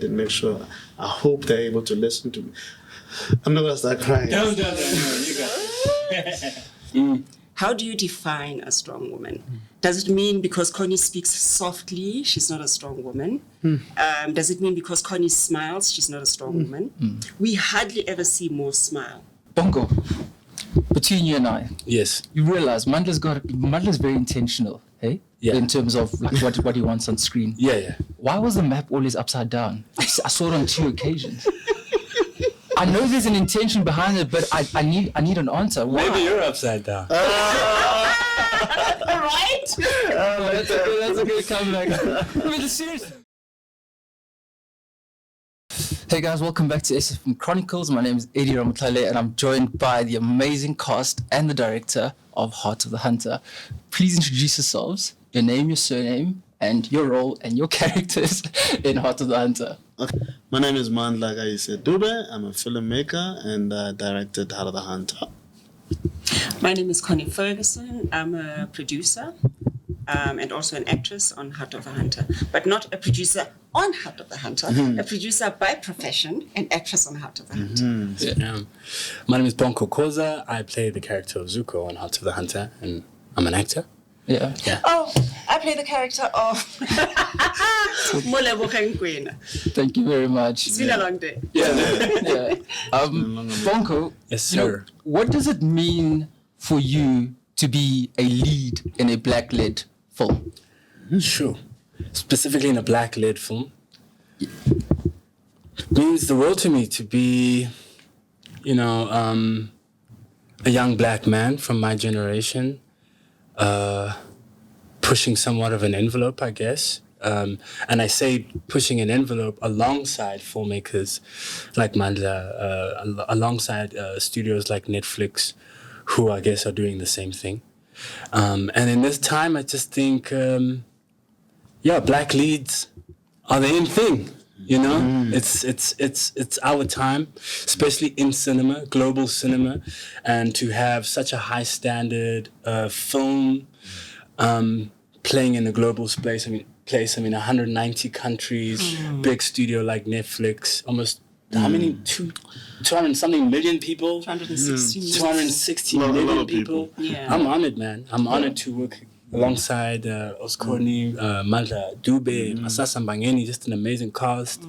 and make sure. I hope they're able to listen to me. I'm not gonna start crying. No, you got it. How do you define a strong woman? Does it mean because Connie speaks softly, she's not a strong woman? Does it mean because Connie smiles, she's not a strong woman? We hardly ever see more smile. Bonko, between you and I, Yes. you realize Mandla's very intentional, hey? Yeah. In terms of like what he wants on screen. Yeah. Why was the map always upside down? I saw it on 2 occasions. I know there's an intention behind it, but I need an answer. Why? Maybe you're upside down. Right? That's a good comeback. Seriously. Hey guys, welcome back to SFM Chronicles. My name is RAMOHLALE and I'm joined by the amazing cast and the director of Heart of the Hunter. Please introduce yourselves, your name, your surname, and your role and your characters in Heart of the Hunter. Okay. My name is Mandla Dube. I'm a filmmaker and directed Heart of the Hunter. My name is Connie Ferguson. I'm a producer and also an actress on Heart of the Hunter, but not a producer on Heart of the Hunter, a producer by profession and actress on Heart of the Hunter. Yeah. My name is Bonko Khoza. I play the character of Zuko on Heart of the Hunter, and I'm an actor. Yeah. Oh, I play the character of Molebogeng Kwena. Thank you very much. It's been a long day. Yeah. Bonko, Yes, sir. What does it mean for you to be a lead in a black-led film? Sure. Specifically in a black-led film. Means the world to me to be, a young black man from my generation, pushing somewhat of an envelope, I guess. And I say pushing an envelope alongside filmmakers like Mandla, alongside studios like Netflix, who I guess are doing the same thing. And in this time, I just think, black leads are the in thing. It's our time, especially in cinema, global cinema, and to have such a high standard film playing in a global place. 190 countries, big studio like Netflix, almost how many? 200 something million people. 260 million people. Yeah. I'm honored, man. I'm honored to work alongside Connie, Mandla Dube, Masasa Mbangeni, just an amazing cast,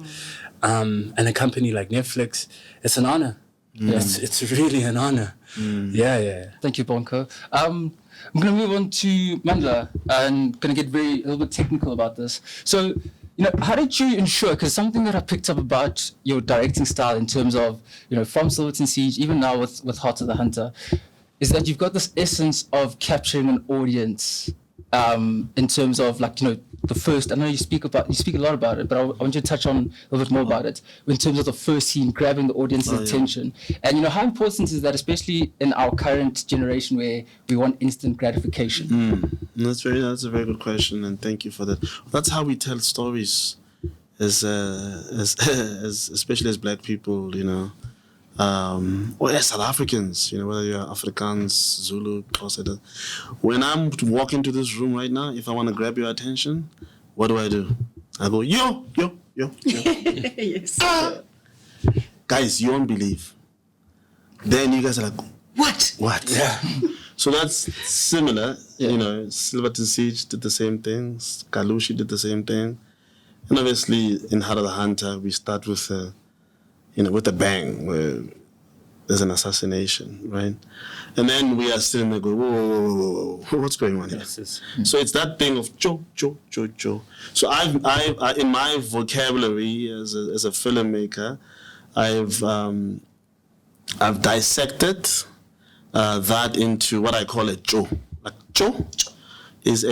and a company like Netflix. It's an honor. It's really an honor. Yeah. Thank you, Bonko. I'm going to move on to Mandla and going to get a little bit technical about this. So, how did you ensure, because something that I picked up about your directing style in terms of, from Silverton Siege, even now with Heart of the Hunter, is that you've got this essence of capturing an audience in terms of the first, I know you speak a lot about it, but I want you to touch on a little bit more about it in terms of the first scene, grabbing the audience's attention. And how important is that, especially in our current generation where we want instant gratification? That's a very good question, and thank you for that. That's how we tell stories as especially as black people, or as South Africans, whether you're Afrikaans, Zulu, Xhosa. When I'm walking to this room right now, if I want to grab your attention, what do? I go, yo. Yes. Guys, you won't believe. Then you guys are like, what? Yeah. So that's similar, Silverton Siege did the same thing, Kalushi did the same thing. And obviously in Heart of the Hunter, we start with with a bang, where there's an assassination, right? And then we are still in there going, whoa, what's going on here? So it's that thing of cho. So I in my vocabulary as a filmmaker, I've dissected that into what I call a cho. Like cho is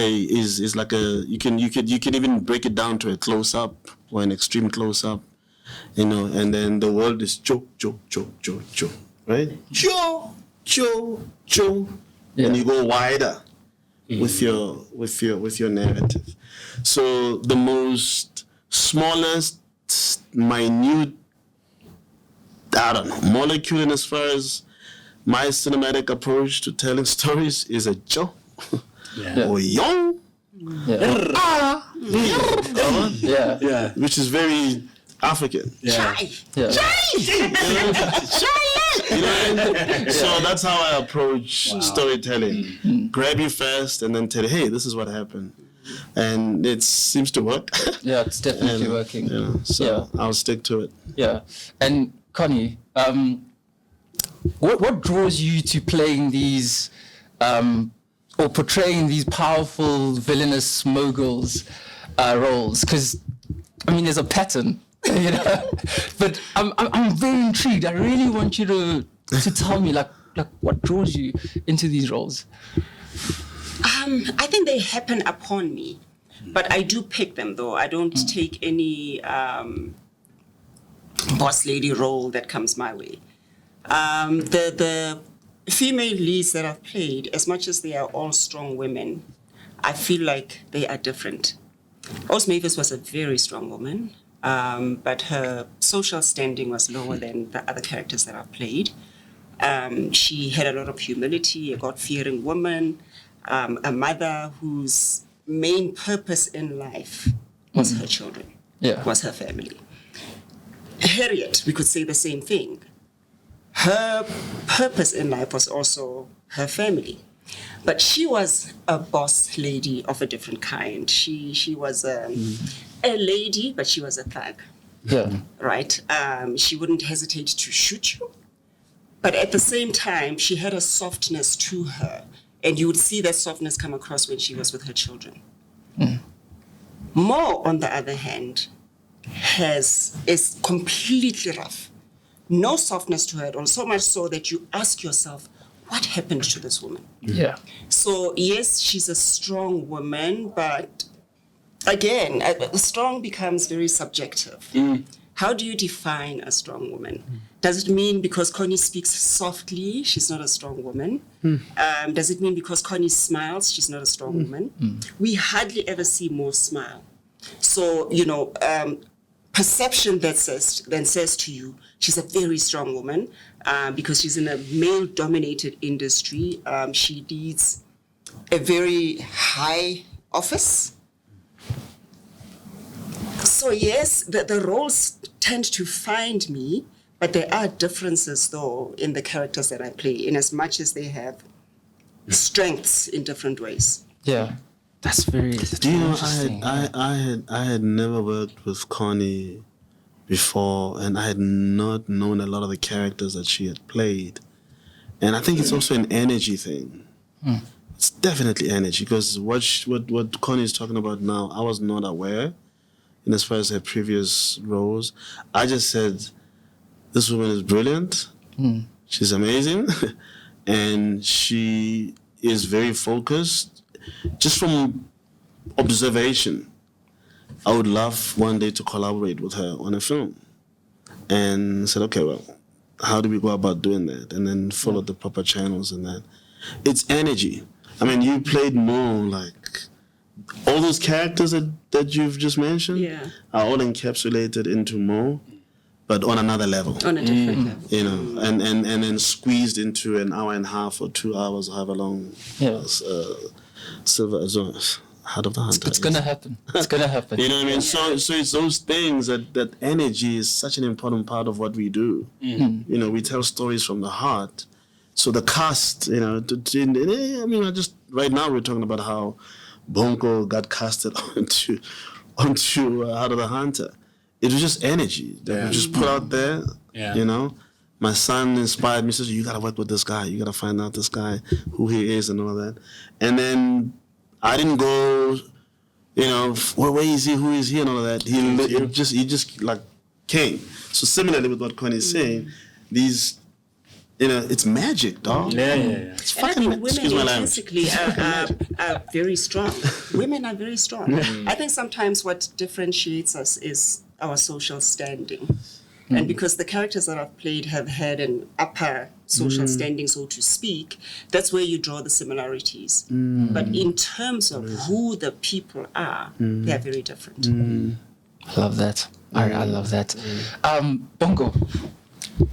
like you can even break it down to a close up or an extreme close up. And then the world is cho, right? Cho. Yeah. And you go wider with your narrative. So the most smallest, minute, molecule in as far as my cinematic approach to telling stories is a cho. Or young. Yeah. Which is very African. Yeah. You know? So that's how I approach storytelling. Grab you first and then tell you, hey, this is what happened. And it seems to work. Yeah, it's definitely working. So I'll stick to it. Yeah. And Connie, what draws you to playing these or portraying these powerful villainous moguls roles? Because I mean, there's a pattern, you know. But I'm very intrigued. I really want you to tell me like what draws you into these roles. I think they happen upon me, but I do pick them though. I don't take any boss lady role that comes my way. The female leads that I've played, as much as they are all strong women, I feel like they are different. Rose Mavis was a very strong woman, but her social standing was lower than the other characters that I've played. She had a lot of humility, a God-fearing woman, a mother whose main purpose in life was her children, was her family. Harriet, we could say the same thing. Her purpose in life was also her family. But she was a boss lady of a different kind. She was a lady, but she was a thug. Yeah. Right? She wouldn't hesitate to shoot you. But at the same time, she had a softness to her. And you would see that softness come across when she was with her children. Mo, on the other hand, is completely rough. No softness to her at all, so much so that you ask yourself, what happened to this woman? Yeah. So, yes, she's a strong woman, but again, strong becomes very subjective. How do you define a strong woman? Does it mean because Connie speaks softly, she's not a strong woman? Does it mean because Connie smiles, she's not a strong woman? We hardly ever see Mo smile. So, perception then says to you, she's a very strong woman because she's in a male-dominated industry. She leads a very high office. So yes, the roles tend to find me, but there are differences though in the characters that I play, in as much as they have strengths in different ways. Yeah. That's very interesting. I had never worked with Connie before, and I had not known a lot of the characters that she had played. And I think it's also an energy thing. It's definitely energy, because what Connie is talking about now, I was not aware. And as far as her previous roles, I just said, this woman is brilliant. She's amazing. And she is very focused. Just from observation, I would love one day to collaborate with her on a film. And I said, okay, well, how do we go about doing that? And then follow the proper channels and that. It's energy. I mean, you played more like all those characters that you've just mentioned are all encapsulated into Mo, but on another level. On a different level. You know, and then squeezed into an hour and a half or 2 hours, however long. Silver Heart of the Hunter. It's gonna happen. It's gonna happen. You know what I mean? So it's those things that energy is such an important part of what we do. You know, we tell stories from the heart. So the cast, you know, right now we're talking about how Bonko got casted onto Heart of the Hunter. It was just energy that we just put out there. You know, my son inspired me. Says, "You gotta work with this guy. You gotta find out this guy, who he is, and all that." And then I didn't go, you know, where is he? Who is he? And all of that. He just like came. So similarly with what Connie's saying, these, you know, it's magic, dog. It's fucking. And I think women basically are very strong. Women are very strong. I think sometimes what differentiates us is our social standing. And because the characters that I've played have had an upper social standing, so to speak, that's where you draw the similarities. But in terms of who the people are, they are very different. I love that. I love that. Bonko,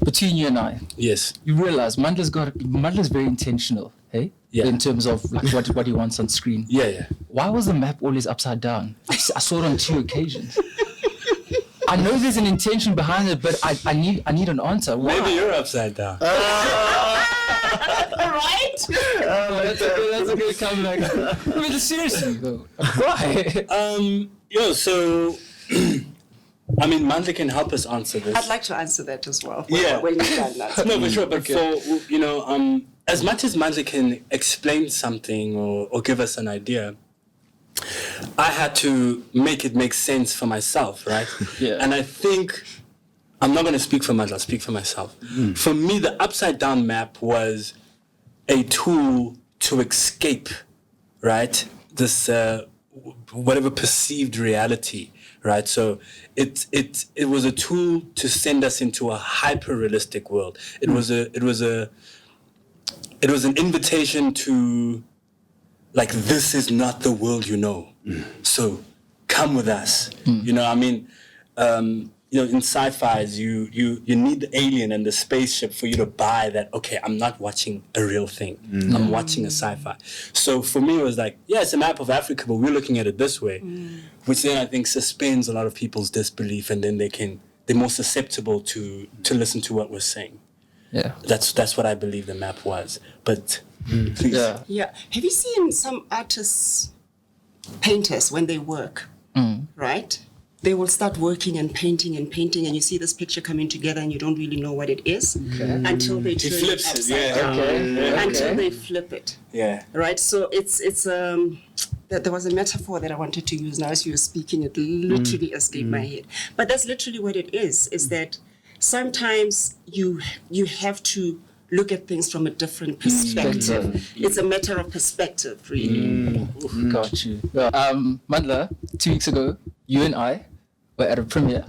between you and I, yes, you realize Mandla's very intentional, hey? Yeah. In terms of like what he wants on screen. Yeah. Why was the map always upside down? I saw it on 2 occasions. I know there's an intention behind it, but I need an answer. Why? Maybe you're upside down. Right? That's a good comeback. I mean, seriously though, why? So I mean, Mandla can help us answer this. I'd like to answer that as well. Yeah. When you've done that. No, for sure. But as much as Mandla can explain something or give us an idea, I had to make it make sense for myself, right? Yeah. And I think, I'm not going to speak for Mandla, I'll speak for myself. For me, the upside down map was a tool to escape, right? This, whatever perceived reality, right? So it was a tool to send us into a hyper-realistic world. It was an invitation to, like, this is not the world you know. So come with us. You know, I mean, in sci-fis, you need the alien and the spaceship for you to buy that, okay, I'm not watching a real thing. I'm watching a sci-fi. So for me, it was like, yeah, it's a map of Africa, but we're looking at it this way, which then I think suspends a lot of people's disbelief, and then they're more susceptible to listen to what we're saying. Yeah. That's what I believe the map was. But please. Yeah. Have you seen some artists, painters, when they work, right? They will start working and painting, and you see this picture coming together, and you don't really know what it is until they turn it upside down. Until they flip it. Yeah. Right? So it's there was a metaphor that I wanted to use now as you were speaking. It literally escaped my head. But that's literally what it is that sometimes you have to look at things from a different perspective. It's a matter of perspective, really. Got you. Mandla, 2 weeks ago, you and I were at a premiere,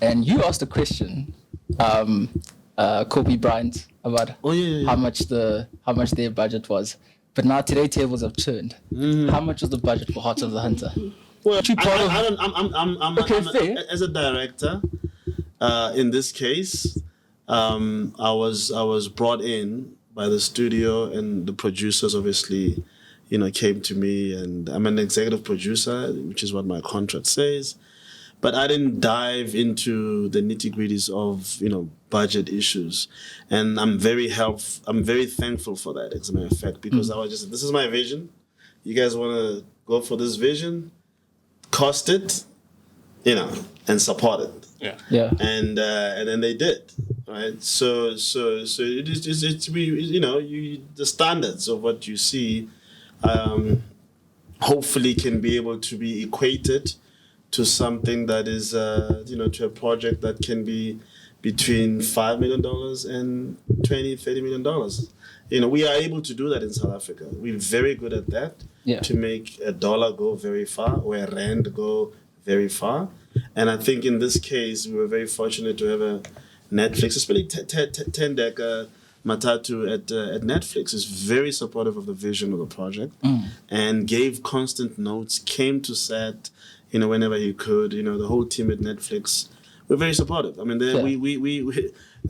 and you asked a question, Kobe Bryant, about how much their budget was. But now today tables have turned. How much was the budget for Heart of the Hunter? Well, I'm as a director, in this case, I was brought in by the studio, and the producers obviously, came to me, and I'm an executive producer, which is what my contract says. But I didn't dive into the nitty-gritties of, budget issues. And I'm very thankful for that, as a matter of fact, because I was just, this is my vision. You guys want to go for this vision, cost it, and support it. Yeah. And then they did, right? So it's the standards of what you see, hopefully can be able to be equated to something that is, to a project that can be between $5 million and $20-30 million. We are able to do that in South Africa. We're very good at that, to make a dollar go very far or a rand go very far. And I think in this case, we were very fortunate to have a Netflix, especially Tendeka Matatu at Netflix is very supportive of the vision of the project and gave constant notes, came to set, whenever he could. The whole team at Netflix were very supportive. I mean, there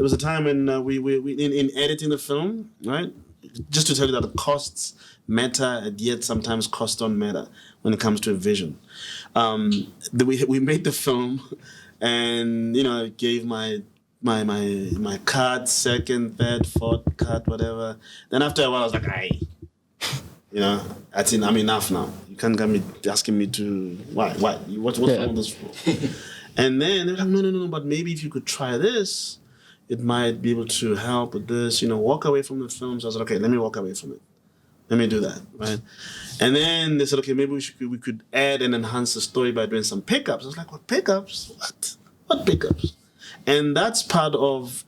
was a time when we in editing the film, right? Just to tell you that the costs matter, and yet sometimes costs don't matter when it comes to a vision. We made the film, and gave my cut, second, third, fourth cut, whatever. Then after a while, I was like, hey, I'm enough now. You can't get me asking me to why what's wrong with this for? And then they're like, no, but maybe if you could try this, it might be able to help with this. Walk away from the film. So I was like, okay, let me walk away from it. Let me do that, right? And then they said, okay, maybe we could add and enhance the story by doing some pickups. I was like, what pickups? What pickups? And that's part of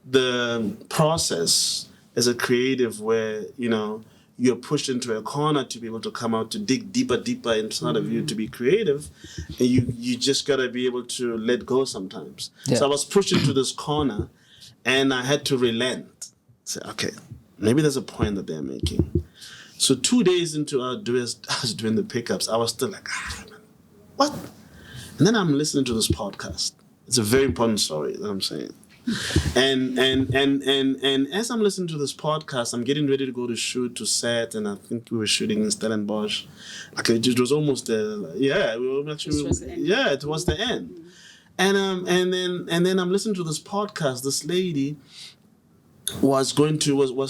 the process as a creative where, you're pushed into a corner to be able to come out, to dig deeper inside of you, to be creative. And you just got to be able to let go sometimes. Yeah. So I was pushed into this corner, and I had to relent. Say, okay, maybe there's a point that they're making. So 2 days into us doing the pickups, I was still like, man, what? And then I'm listening to this podcast. It's a very important story that I'm saying. And as I'm listening to this podcast, I'm getting ready to go to shoot, to set, and I think we were shooting in Stellenbosch. Like it was almost we were actually, it was the end. And then I'm listening to this podcast. This lady was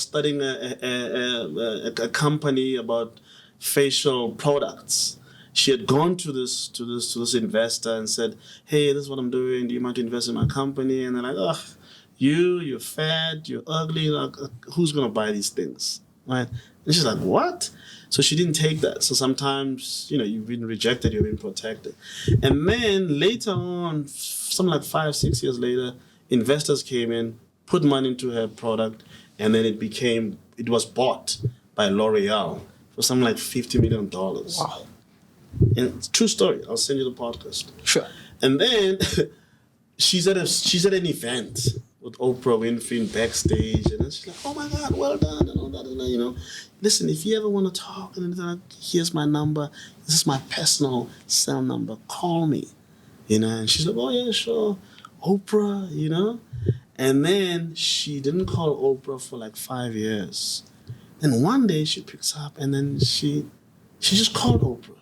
studying a company about facial products. She had gone to this investor and said, "Hey, this is what I'm doing. Do you mind to invest in my company?" And they're like, "Oh, you're fat, you're ugly. Like, who's gonna buy these things, right?" And she's like, "What?" So she didn't take that. So sometimes, you've been rejected, you've been protected. And then later on, something like 5-6 years later, investors came in, put money into her product, and then it was bought by L'Oreal for something like $50 million. Wow. And it's a true story. I'll send you the podcast. Sure. And then she's at an event with Oprah Winfrey backstage, and she's like, "Oh my God, well done," and all that, and listen, if you ever want to talk, and like, here's my number. This is my personal cell number. Call me, And she's like, "Oh yeah, sure, Oprah," And then she didn't call Oprah for like 5 years. And one day she picks up, and then she just called Oprah.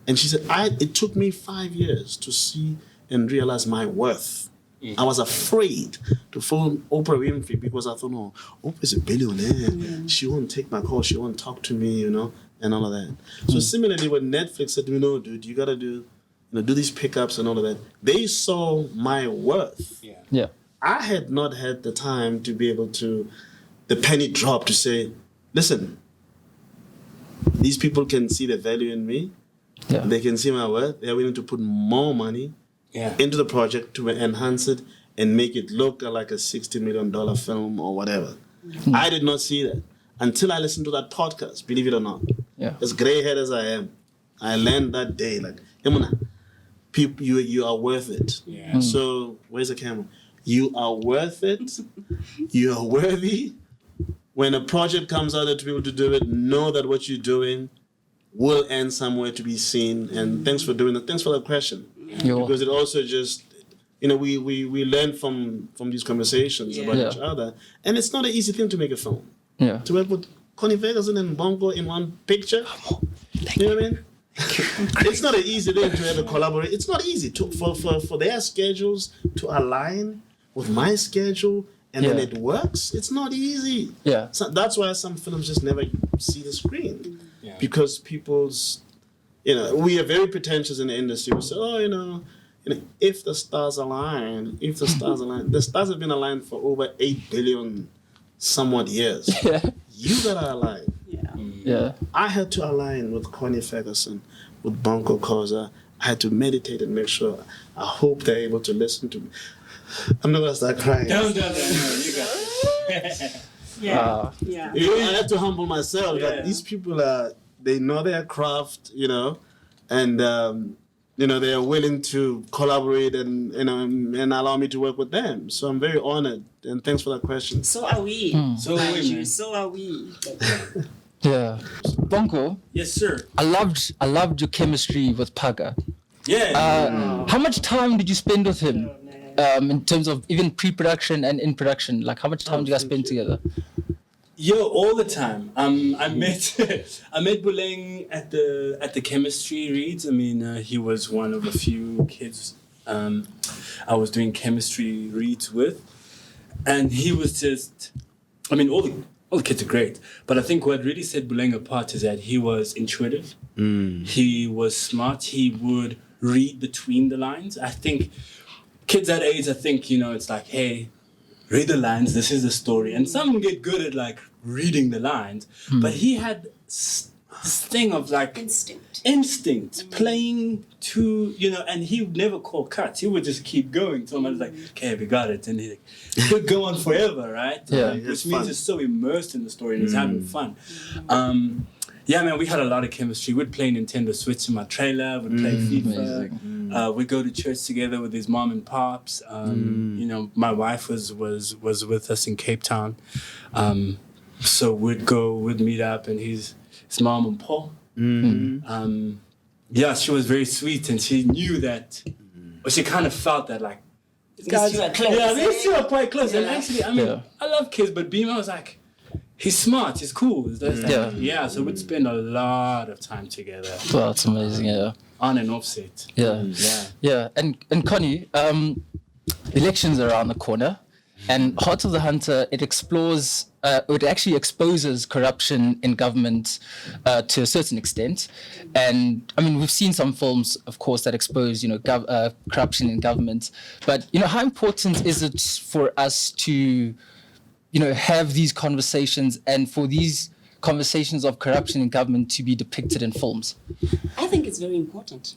And she said, it took me 5 years to see and realize my worth. I was afraid to phone Oprah Winfrey because I thought, no, Oprah's a billionaire. She won't take my call. She won't talk to me, and all of that. So similarly, when Netflix said, "No, dude, you got to do these pickups and all of that," they saw my worth. Yeah. I had not had the time to be able to, the penny drop to say, "Listen, these people can see the value in me. Yeah. They can see my worth. They're willing to put more money into the project to enhance it and make it look like a $60 million film or whatever." I did not see that until I listened to that podcast, believe it or not. Yeah. As gray-haired as I am, I learned that day, like, Emuna, people, you are worth it. Yeah. So, where's the camera? You are worth it. You are worthy. When a project comes out there to be able to do it, know that what you're doing will end somewhere to be seen. And thanks for doing that. Thanks for that question. Because it also just, we learn from these conversations about each other. And it's not an easy thing to make a film. Yeah. To work with Connie Ferguson and Bonko in one picture. You know what I mean? It's not an easy thing to have a collaborate. It's not easy for their schedules to align with my schedule, and then it works. It's not easy. Yeah. So that's why some films just never see the screen. Yeah. Because people's, we are very pretentious in the industry. We say, if the stars align, the stars have been aligned for over 8 billion somewhat years. Yeah. You gotta align. Yeah. I had to align with Connie Ferguson, with Bonko Khoza. I had to meditate and make sure. I hope they're able to listen to me. I'm not gonna start crying. No, you got it. Yeah. I had to humble myself. That these people they know their craft, and they are willing to collaborate and allow me to work with them. So I'm very honored, and thanks for that question. So are we. So are we, man. So are we. Yeah. Bonko. Yes, sir. I loved your chemistry with Paga. Yeah. How much time did you spend with him? In terms of even pre-production and in production, like how much time do you guys spend together? Yo, all the time. I met Boleng at the chemistry reads. I mean, he was one of a few kids I was doing chemistry reads with, and he was just. I mean, all the kids are great, but I think what really set Boleng apart is that he was intuitive. He was smart. He would read between the lines. I think kids that age, it's like, hey, read the lines, this is the story. And some get good at like reading the lines, but he had this thing of like instinct playing to, and he would never call cuts. He would just keep going. Someone's like, okay, we got it. And he could go on forever, right? Yeah. Which means he's so immersed in the story and he's having fun. Yeah, man, we had a lot of chemistry. We'd play Nintendo Switch in my trailer. We'd play FIFA. We'd go to church together with his mom and pops. My wife was with us in Cape Town. So we'd meet up, and his mom and Paul. She was very sweet, and she knew that, or she kind of felt that, like, these guys are close. Yeah, these two are quite close. And actually, I love kids, but Beamer was like, he's smart, he's cool. So we'd spend a lot of time together. Well, that's amazing, yeah. on and offset. Yeah. Yeah. And Connie, elections are around the corner, and Heart of the Hunter, it explores, it actually exposes corruption in government to a certain extent. And I mean, we've seen some films, of course, that expose, corruption in government. But, how important is it for us to, have these conversations and for these conversations of corruption in government to be depicted in films? I think it's very important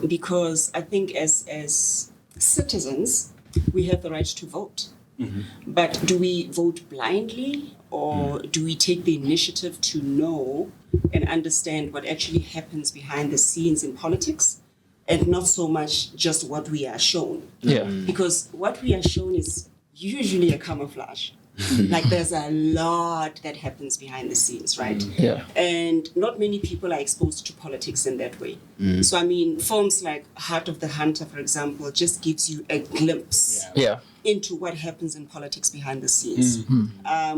because I think as citizens, we have the right to vote. But do we vote blindly, or do we take the initiative to know and understand what actually happens behind the scenes in politics, and not so much just what we are shown? Yeah. Because what we are shown is usually a camouflage. Like there's a lot that happens behind the scenes, right? Yeah. And not many people are exposed to politics in that way. So I mean, films like Heart of the Hunter, for example, just gives you a glimpse into what happens in politics behind the scenes.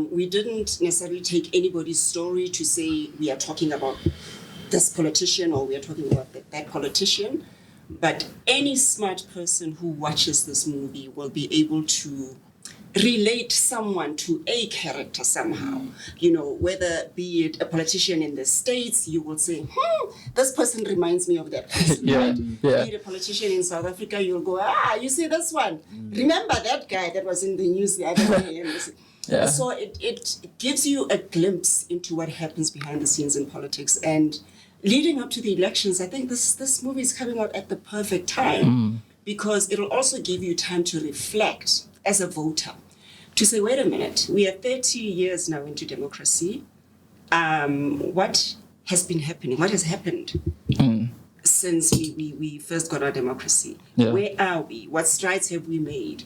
We didn't necessarily take anybody's story to say we are talking about this politician or we are talking about that politician, but any smart person who watches this movie will be able to relate someone to a character somehow. Whether be it a politician in the States, you will say, this person reminds me of that person. Right? Be it a politician in South Africa, you'll go, you see this one? Remember that guy that was in the news the other day? So it gives you a glimpse into what happens behind the scenes in politics. And leading up to the elections, I think this movie is coming out at the perfect time because it'll also give you time to reflect as a voter. To say, wait a minute, we are 30 years now into democracy. What has been happening? What has happened since we first got our democracy? Yeah. Where are we? What strides have we made?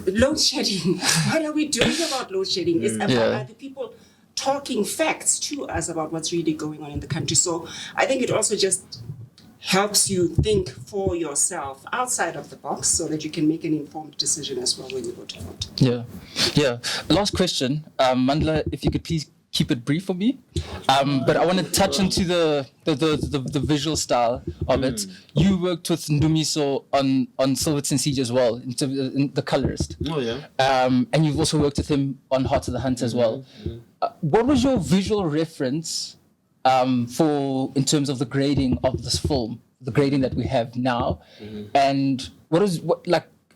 Load shedding. What are we doing about load shedding? Are the people talking facts to us about what's really going on in the country? So I think it also just helps you think for yourself outside of the box so that you can make an informed decision as well when you go to vote. Yeah. Last question. Mandla, if you could please keep it brief for me. But I want to touch into the visual style of it. You worked with Ndumiso on Silverton Siege as well, in the colorist. Oh, yeah. And you've also worked with him on Heart of the Hunter as well. What was your visual reference in terms of the grading of this film, the grading that we have now, and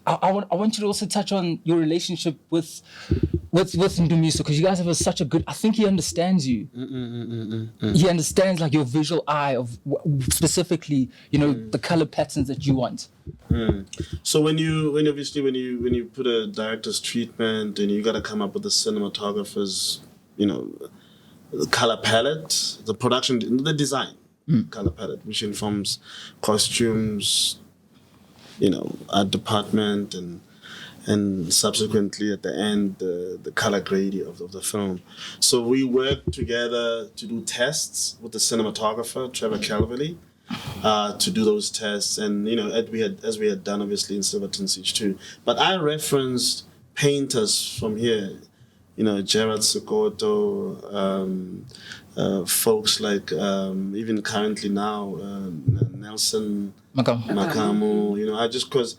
I want you to also touch on your relationship with Ndumiso, because you guys have such a good. I think he understands you. He understands your visual eye of specifically, the color patterns that you want. So when you put a director's treatment and you got to come up with the cinematographer's, the color palette, the production, the design color palette, which informs costumes, art department, and subsequently at the end, the color grading of the film. So we worked together to do tests with the cinematographer, Trevor Calverley, to do those tests. And, as we had done, obviously, in Silverton Siege too. But I referenced painters from here, Gerard Sokoto, folks like, even currently now, Nelson Makamu, because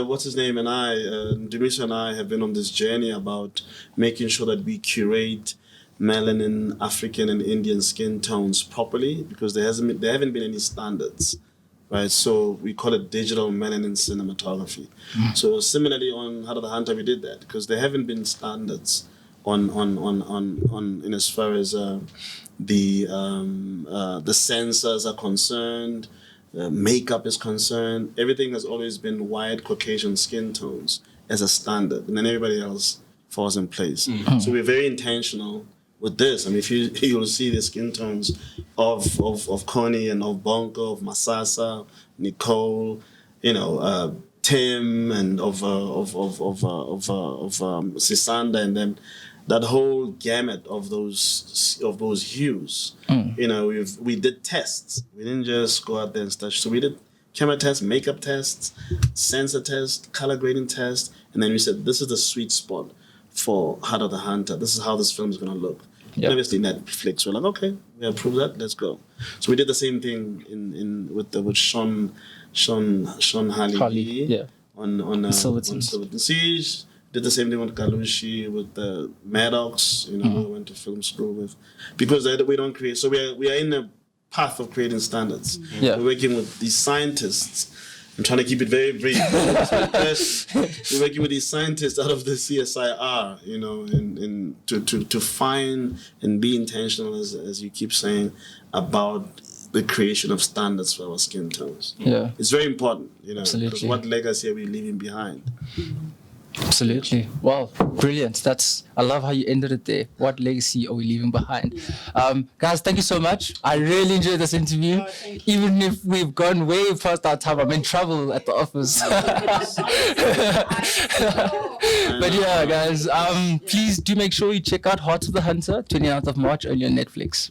what's his name and I, Ndumiso and I have been on this journey about making sure that we curate melanin, African and Indian skin tones properly, because there haven't been any standards. Right, so we call it digital melanin cinematography. So similarly on Heart of the Hunter, we did that because there haven't been standards on in as far as the sensors are concerned, makeup is concerned. Everything has always been white Caucasian skin tones as a standard, and then everybody else falls in place. So we're very intentional with this. I mean, if you'll see the skin tones of Connie and of Bonko, of Masasa, Nicole, Tim, and of Sisanda, and then that whole gamut of those hues. We did tests. We didn't just go out there and start. So we did camera tests, makeup tests, sensor tests, color grading tests, and then we said this is the sweet spot for Heart of the Hunter. This is how this film is going to look. Yeah. Obviously, Netflix were like, okay, we approve that, let's go. So we did the same thing with Sean Harley yeah. on Silverton Siege. Did the same thing with Kalushi, with the Maddox, you know, we went to film school with, because we don't create. So we are in a path of creating standards. Yeah. We're working with these scientists. I'm trying to keep it very brief. We're working with these scientists out of the CSIR, you know, and to find and be intentional, as you keep saying, about the creation of standards for our skin tones. Yeah. It's very important, you know, Absolutely. because what legacy are we leaving behind? Absolutely. Wow, brilliant. I love how you ended it there. What legacy are we leaving behind? Guys, thank you so much. I really enjoyed this interview. Even if we've gone way past our time, I'm in trouble at the office. But yeah, guys, please do make sure you check out Heart of the Hunter, 29th of March, only on Netflix.